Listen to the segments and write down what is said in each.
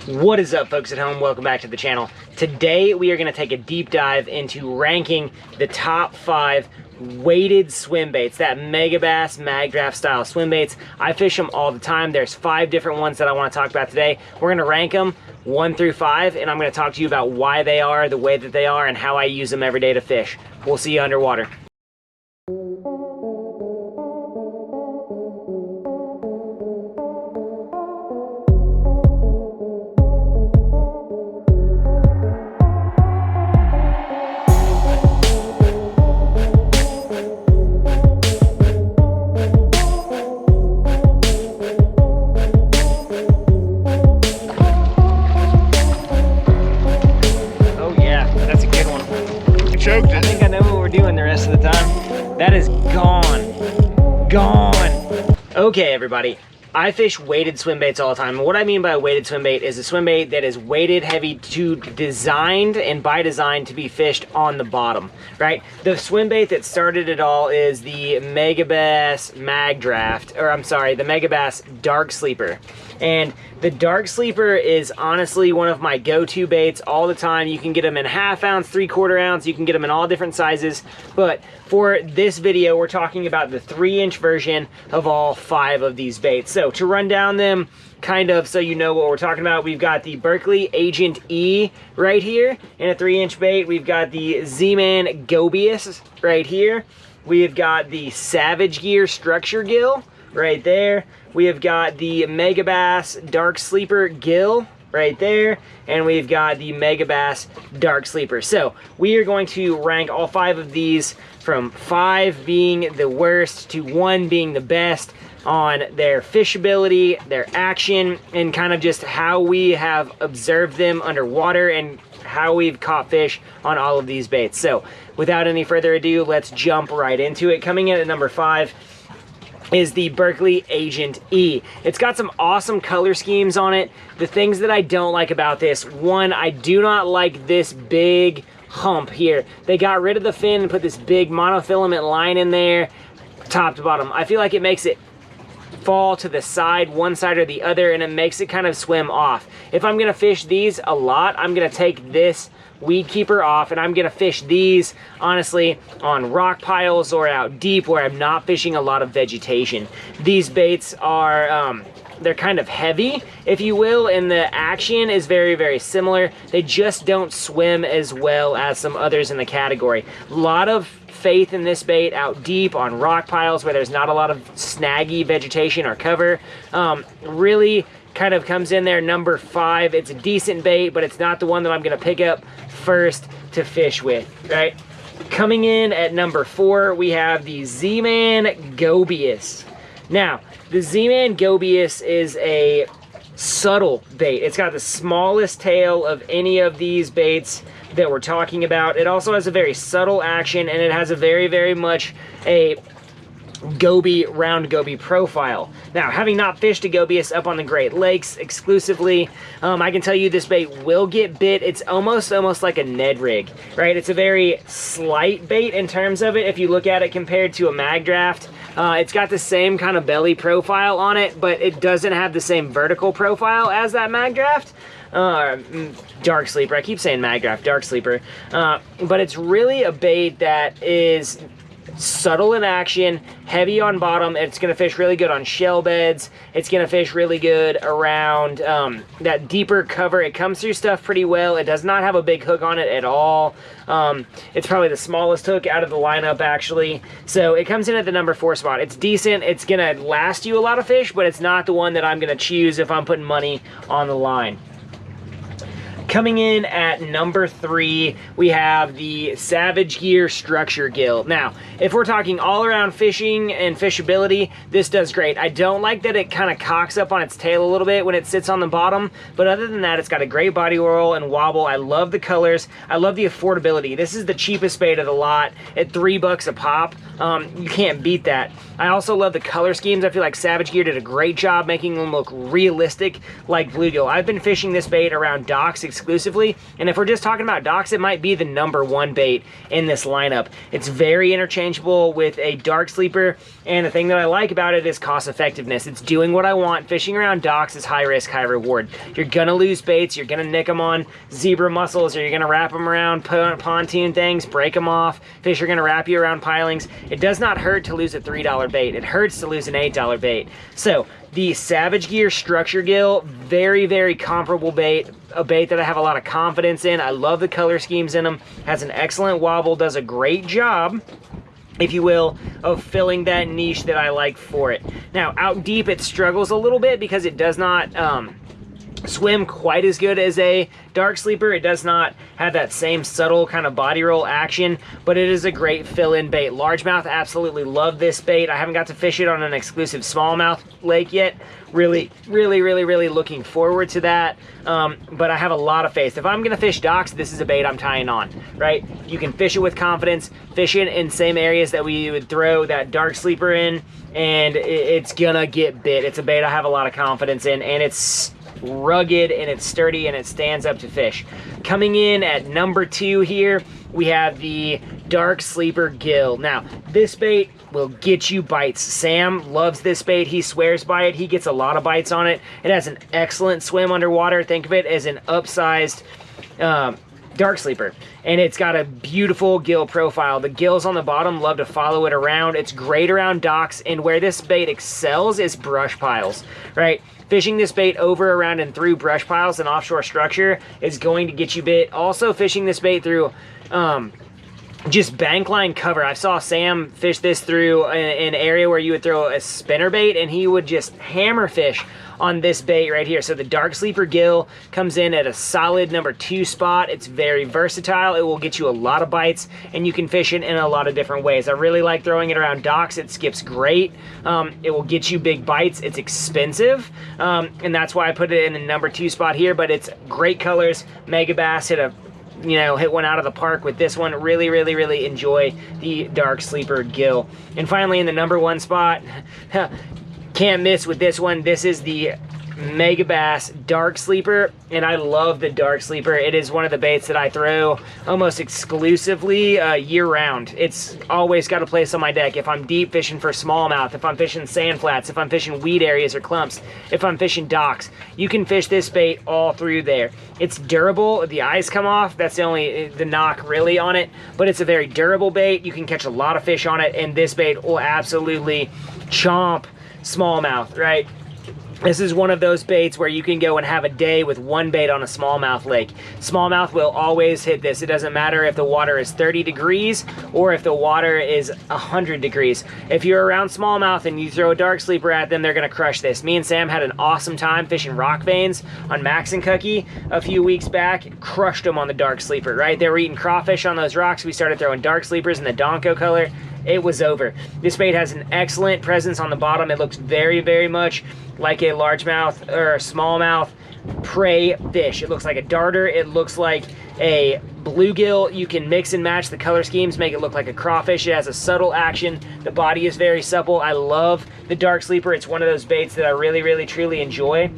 What is up, folks at home? Welcome back to the channel. Today we are going to take a deep dive into ranking the top 5 weighted swim baits, that Megabass mag draft style swim baits. I fish them all the time. There's 5 different ones that I want to talk about today. We're going to rank them 1 through 5, and I'm going to talk to you about why they are the way that they are and how I use them every day to fish. We'll see you underwater. I think I know what we're doing the rest of the time. That is gone. Okay, everybody. I fish weighted swim baits all the time. And what I mean by a weighted swim bait is a swim bait that is weighted heavy designed and by design to be fished on the bottom, right? The swim bait that started it all is the Megabass the Megabass Dark Sleeper. And the Dark Sleeper is honestly one of my go-to baits all the time. You can get them in 1/2 ounce, 3/4 ounce. You can get them in all different sizes. But for this video, we're talking about the 3-inch version of all 5 of these baits. So to run down them, kind of so you know what we're talking about, we've got the Berkeley Agent E right here in a 3-inch bait. We've got the Z-Man Gobius right here. We've got the Gear Structure Gill right there. We have got the Megabass Dark Sleeper Gill right there, and we've got the Megabass Dark Sleeper. So we are going to rank all 5 of these from 5 being the worst to 1 being the best on their fishability, their action, and kind of just how we have observed them underwater and how we've caught fish on all of these baits. So without any further ado, let's jump right into it. Coming in at number 5 is the Berkeley Agent E. It's got some awesome color schemes on it. The things that I don't like about this, one, I do not like this big hump here. They got rid of the fin and put this big monofilament line in there, top to bottom. I feel like it makes it fall to the side, one side or the other, and it makes it kind of swim off. If I'm gonna fish these a lot, I'm gonna take this weed keeper off, and I'm gonna fish these honestly on rock piles or out deep where I'm not fishing a lot of vegetation. These baits are they're kind of heavy, if you will, and the action is very, very similar. They just don't swim as well as some others in the category. A lot of faith in this bait out deep on rock piles where there's not a lot of snaggy vegetation or cover. Really kind of comes in there number 5. It's a decent bait, but it's not the one that I'm gonna pick up first to fish with, right? Coming in at number 4, we have the Z-Man Gobius. Now, the Z-Man Gobius is a subtle bait. It's got the smallest tail of any of these baits that we're talking about. It also has a very subtle action, and it has a very, very much a round goby profile. Now, having not fished a Gobius up on the Great Lakes exclusively, I can tell you this bait will get bit. It's almost like a Ned rig, right? It's a very slight bait in terms of it. If you look at it compared to a mag draft, it's got the same kind of belly profile on it, but it doesn't have the same vertical profile as that mag draft. Dark Sleeper. I keep saying mag draft, Dark Sleeper. But it's really a bait that is subtle in action, heavy on bottom. It's going to fish really good on shell beds. It's going to fish really good around that deeper cover. It comes through stuff pretty well. It does not have a big hook on it at all. It's probably the smallest hook out of the lineup, actually. So it comes in at the number 4 spot. It's decent. It's going to last you a lot of fish, but it's not the one that I'm going to choose if I'm putting money on the line. Coming in at number 3, we have the Gear Structure Gill. Now, if we're talking all around fishing and fishability, this does great. I don't like that it kind of cocks up on its tail a little bit when it sits on the bottom, but other than that, it's got a great body roll and wobble. I love the colors. I love the affordability. This is the cheapest bait of the lot at $3 a pop. You can't beat that. I also love the color schemes. I feel like Savage Gear did a great job making them look realistic like bluegill. I've been fishing this bait around docks exclusively. And if we're just talking about docks, it might be the #1 bait in this lineup. It's very interchangeable with a dark sleeper, and the thing that I like about it is cost effectiveness. It's doing what I want. Fishing around docks is high risk, high reward. You're gonna lose baits, you're gonna nick them on zebra mussels, or you're gonna wrap them around pontoon things, break them off. Fish are gonna wrap you around pilings. It does not hurt to lose a $3 bait. It hurts to lose an $8 bait. So the Savage Gear Structure Gill, very, very comparable bait. A bait that I have a lot of confidence in. I love the color schemes in them. Has an excellent wobble, does a great job, if you will, of filling that niche that I like for it. Now, out deep, it struggles a little bit because it does not swim quite as good as a dark sleeper. It does not have that same subtle kind of body roll action, but it is a great fill-in bait. Largemouth absolutely love this bait. I haven't got to fish it on an exclusive smallmouth lake yet. Really looking forward to that. But I have a lot of faith. If I'm gonna fish docks, this is a bait I'm tying on, right? You can fish it with confidence, fish it in same areas that we would throw that dark sleeper in, and it's gonna get bit. It's a bait I have a lot of confidence in, and it's rugged and it's sturdy and it stands up to fish. Coming in at #2 here, we have the Dark Sleeper Gill. Now, this bait will get you bites. Sam loves this bait. He swears by it. He gets a lot of bites on it. It has an excellent swim underwater. Think of it as an upsized dark sleeper, and it's got a beautiful gill profile. The gills on the bottom love to follow it around. It's great around docks, and where this bait excels is brush piles, right? Fishing this bait over, around, and through brush piles and offshore structure is going to get you bit. Also, fishing this bait through just bankline cover. I saw Sam fish this through an area where you would throw a spinner bait, and he would just hammer fish on this bait right here. So the Dark Sleeper Gill comes in at a solid #2 spot. It's very versatile. It will get you a lot of bites, and you can fish it in a lot of different ways. I really like throwing it around docks. It skips great. It will get you big bites. It's expensive, and that's why I put it in the #2 spot here, but it's great colors. Megabass hit one out of the park with this one. Really enjoy the Dark Sleeper Gill. And finally, in the #1 spot, can't miss with this one. This is the Megabass Dark Sleeper, and I love the Dark Sleeper. It is one of the baits that I throw almost exclusively year-round. It's always got a place on my deck. If I'm deep fishing for smallmouth, if I'm fishing sand flats, if I'm fishing weed areas or clumps, if I'm fishing docks, you can fish this bait all through there. It's durable. The eyes come off. That's the knock really on it, but it's a very durable bait. You can catch a lot of fish on it, and this bait will absolutely chomp smallmouth, right? This is one of those baits where you can go and have a day with one bait on a smallmouth lake. Smallmouth will always hit this. It doesn't matter if the water is 30 degrees or if the water is 100 degrees. If you're around smallmouth and you throw a dark sleeper at them, they're gonna crush this. Me and Sam had an awesome time fishing rock veins on Maxinkuckee a few weeks back. Crushed them on the dark sleeper, right? They were eating crawfish on those rocks. We started throwing dark sleepers in the Donko color. It was over. This bait has an excellent presence on the bottom. It looks very much like a largemouth or a smallmouth prey fish. It looks like a darter. It looks like a bluegill. You can mix and match the color schemes, make it look like a crawfish. It has a subtle action. The body is very supple. I love the dark sleeper. It's one of those baits that I really truly enjoy.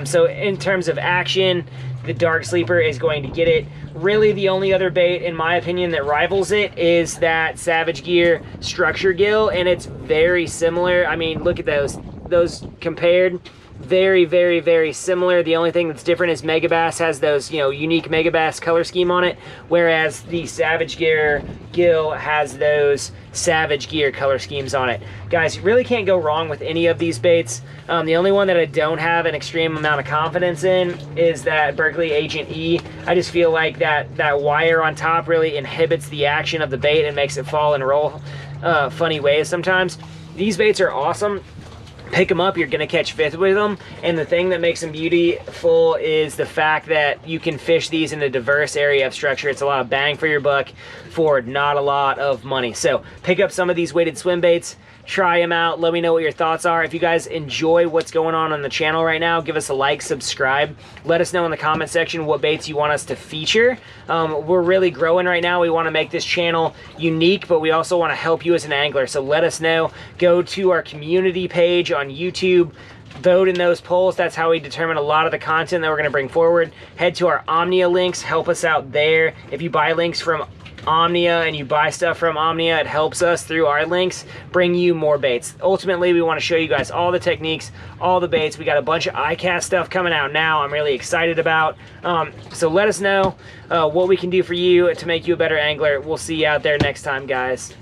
So in terms of action, the dark sleeper is going to get it. Really, the only other bait, in my opinion, that rivals it is that Savage Gear Structure Gill, and it's very similar. I mean, look at those compared. Very similar. The only thing that's different is Megabass has those, unique Megabass color scheme on it, whereas the Savage Gear Gill has those Savage Gear color schemes on it. Guys, you really can't go wrong with any of these baits. The only one that I don't have an extreme amount of confidence in is that Berkeley Agent E. I just feel like that wire on top really inhibits the action of the bait and makes it fall and roll funny ways sometimes. These baits are awesome. Pick them up, you're gonna catch fish with them, and the thing that makes them beautiful is the fact that you can fish these in a diverse area of structure. It's a lot of bang for your buck for not a lot of money. So pick up some of these weighted swim baits, try them out, let me know what your thoughts are. If you guys enjoy what's going on the channel right now, give us a like, subscribe. Let us know in the comment section what baits you want us to feature. We're really growing right now. We want to make this channel unique, but we also want to help you as an angler. So let us know. Go to our community page on YouTube, vote in those polls. That's how we determine a lot of the content that we're going to bring forward. Head to our Omnia links, help us out there. If you buy links from Omnia and you buy stuff from Omnia, it helps us through our links bring you more baits. Ultimately, we want to show you guys all the techniques, all the baits. We got a bunch of iCast stuff coming out now I'm really excited about. So let us know what we can do for you to make you a better angler. We'll see you out there next time, guys.